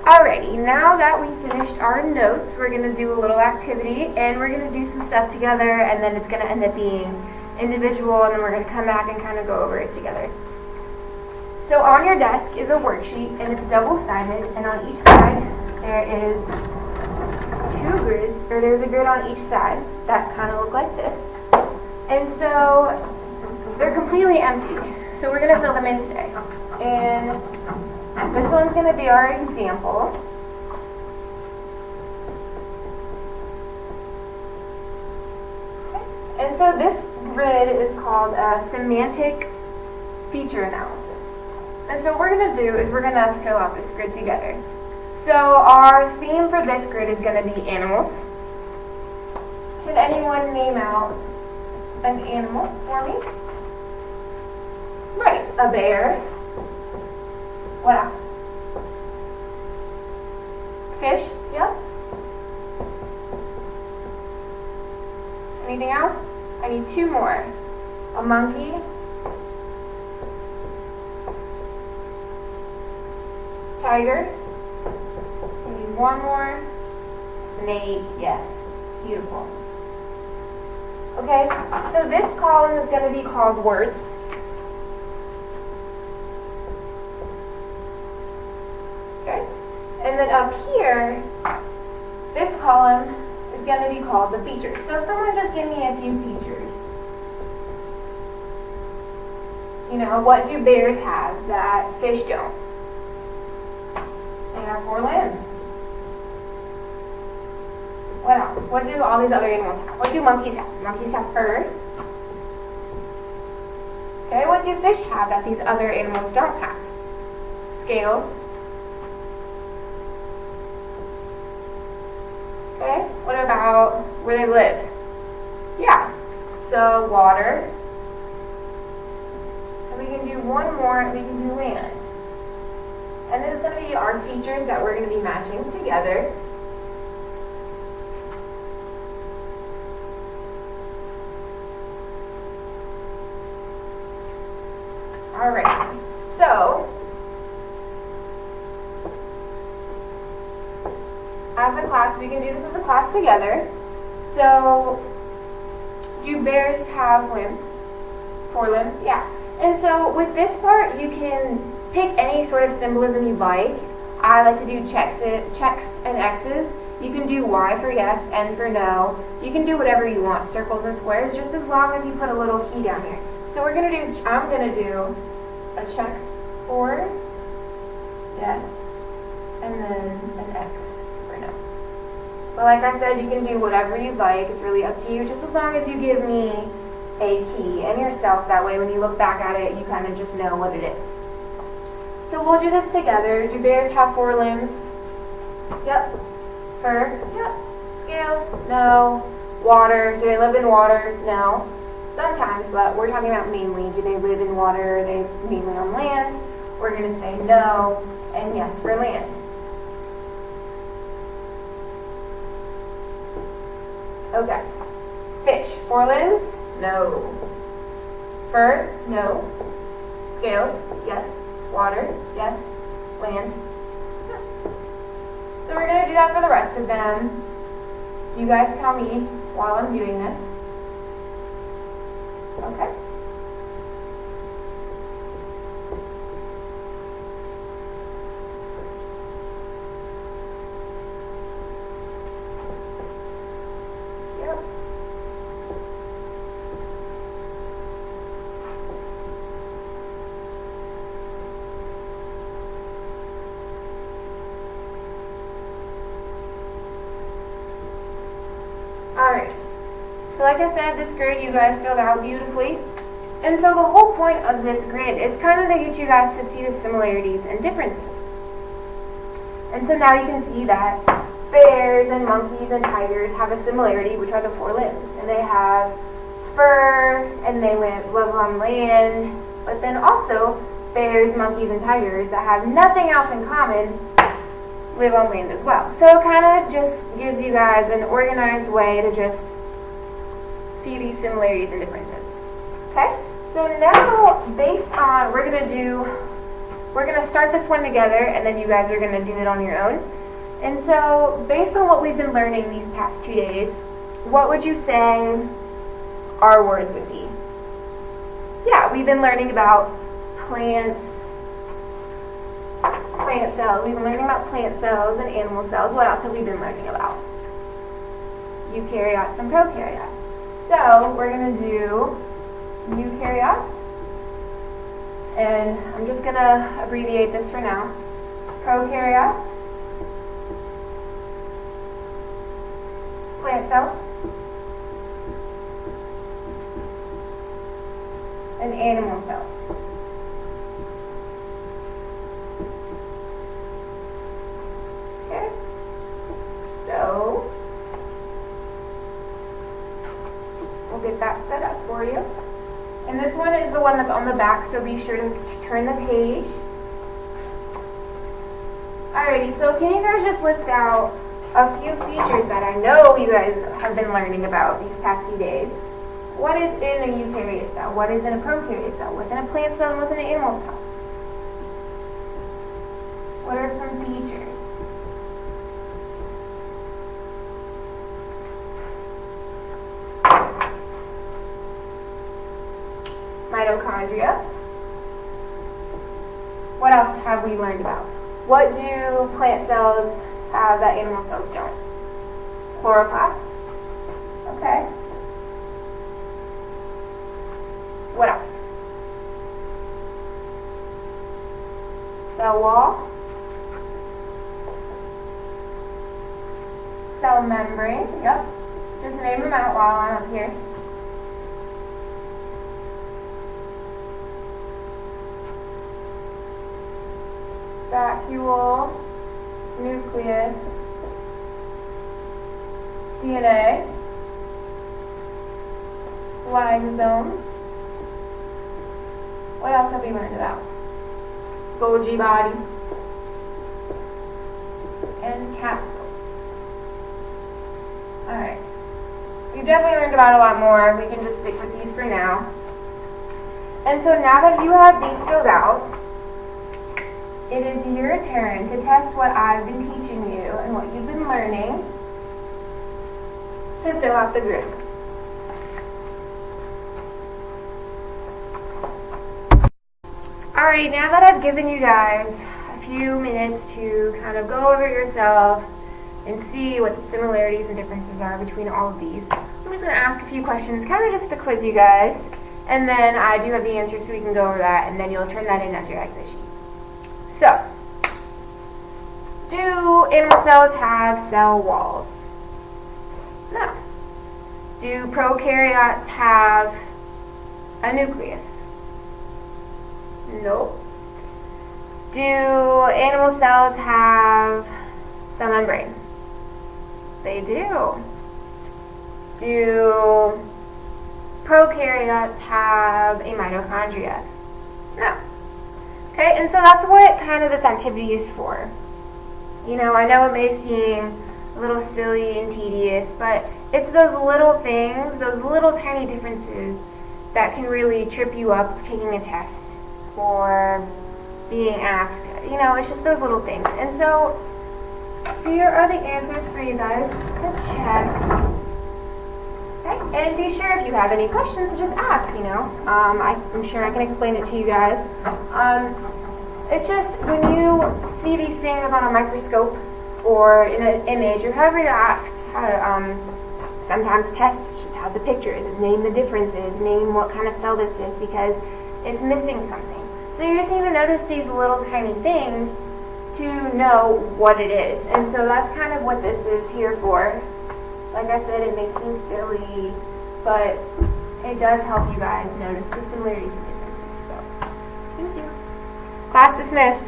Alrighty, now that we finished our notes, we're going to do a little activity, and we're going to do some stuff together, and then it's going to end up being individual, and then we're going to come back and kind of go over it together. So on your desk is a worksheet, and it's double-sided, and on each side there is two grids, or there's a grid on each side that kind of look like this. And so they're completely empty, so we're going to fill them in today. And this one's going to be our example. Okay. And so this grid is called semantic feature analysis. And so what we're going to do is we're going to fill out this grid together. So our theme for this grid is going to be animals. Can anyone name out an animal for me? Right, a bear. What else? Fish? Yep. Anything else? I need two more. A monkey. Tiger. I need one more. Snake. Yes. Beautiful. Okay, so this column is going to be called words. Okay, and then up here, this column is going to be called the features. So someone just give me a few features. You know, what do bears have that fish don't? They have 4 limbs. What else? What do all these other animals have? What do monkeys have? Monkeys have fur. Okay, what do fish have that these other animals don't have? Scales. Okay, what about where they live? Yeah, so water. And we can do one more, and we can do land. And this is going to be our features that we're going to be matching together. Alright, so as a class, we can do this as a class together. So, do bears have limbs? 4 limbs? Yeah. And so with this part, you can pick any sort of symbolism you like. I like to do checks and X's. You can do Y for yes, N for no. You can do whatever you want, circles and squares, just as long as you put a little key down here. So I'm gonna do a check for yes, and then an X for no. But like I said, you can do whatever you like. It's really up to you, just as long as you give me a key and yourself. That way when you look back at it, you kind of just know what it is. So we'll do this together. Do bears have 4 limbs? Yep. Fur? Yep. Scales? No. Water? Do they live in water? No. Sometimes, but we're talking about mainly. Do they live in water? Are they mainly on land? We're going to say no and yes for land. Okay. Fish. 4 limbs? No. Fur? No. Scales? Yes. Water? Yes. Land? No. So we're going to do that for the rest of them. You guys tell me while I'm doing this. Okay. Yep. Alright. So like I said, this grid you guys filled out beautifully. And so the whole point of this grid is kind of to get you guys to see the similarities and differences. And so now you can see that bears and monkeys and tigers have a similarity, which are the 4 limbs. And they have fur, and they live on land. But then also, bears, monkeys, and tigers that have nothing else in common live on land as well. So it kind of just gives you guys an organized way to just see these similarities and differences. Okay? So now, based on, we're going to do we're going to start this one together, and then you guys are going to do it on your own. And so, based on what we've been learning these past 2 days, what would you say our words would be? Yeah, we've been learning about plant cells. We've been learning about plant cells and animal cells. What else have we been learning about? Eukaryotes and prokaryotes. So, we're going to do eukaryotes. And I'm just going to abbreviate this for now. Prokaryotes. Plant cells. And animal cells. Okay. So, we'll get that set up for you. And this one is the one that's on the back, so be sure to turn the page. Alrighty, so can you guys just list out a few features that I know you guys have been learning about these past few days? What is in a eukaryote cell? What is in a prokaryote cell? What's in a plant cell and what's in an animal cell? What are some features? Mitochondria. What else have we learned about? What do plant cells have that animal cells don't? Chloroplast. Okay. What else? Cell wall. Cell membrane. Yep. Just name them out while I'm up here. Vacuole, nucleus, DNA, lysosomes. What else have we learned about? Golgi body and capsule. Alright. We've definitely learned about a lot more. We can just stick with these for now. And so now that you have these filled out, it is your turn to test what I've been teaching you and what you've been learning to fill out the group. Alrighty, now that I've given you guys a few minutes to kind of go over yourself and see what the similarities and differences are between all of these, I'm just going to ask a few questions, kind of just to quiz you guys, and then I do have the answers so we can go over that, and then you'll turn that in as your exit sheet. So, do animal cells have cell walls? No. Do prokaryotes have a nucleus? Nope. Do animal cells have cell membrane? They do. Do prokaryotes have a mitochondria? No. Okay, and so that's what kind of this activity is for. You know, I know it may seem a little silly and tedious, but it's those little things, those little tiny differences that can really trip you up taking a test or being asked. You know, it's just those little things. And so here are the answers for you guys to check. Okay, and be sure if you have any questions to just ask, you know. I'm sure I can explain it to you guys. It's just when you see these things on a microscope or in an image or however you're asked how to sometimes tests just have the pictures, name the differences, name what kind of cell this is because it's missing something. So you just need to notice these little tiny things to know what it is. And so that's kind of what this is here for. Like I said, it may seem silly, but it does help you guys notice the similarities and differences. So, thank you. Class dismissed.